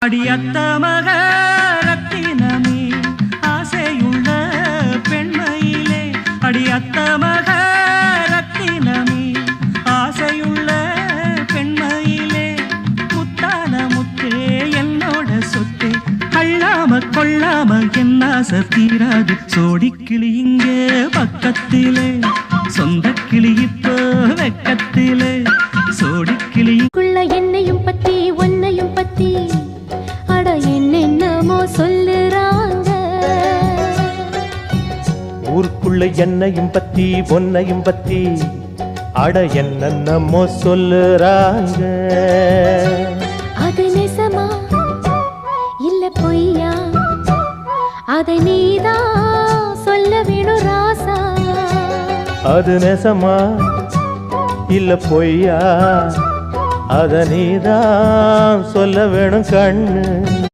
அடியத்த மக ரத்தினமே ஆசையுள்ள பெண்மையிலே அடியத்த மக ரத்தினமே ஆசையுள்ள பெண்மையிலே முத்தான முத்தே என்னோட சொத்தே அள்ளாம கொள்ளாம என் ஆசை தீராது சோடிக்கிளி இங்கே பக்கத்திலே சொந்த கிளி இப்போ வெக்கத்திலே சோடிக்கிளி என்னையும் பத்தி ஒன்னையும் பத்தி அட என்னென்னமோ சொல்லுறாங்க ஊருக்குள்ள என்னையும் பத்தி ஒன்னையும் பத்தி அட என்னென்னமோ சொல்லுறாங்க அது நெசமா இல்ல பொய்யா அதை நீதான் சொல்ல வேணும் ராசா அது நெசமா இல்ல பொய்யா அத நீதான் சொல்ல வேணும் கண்ணு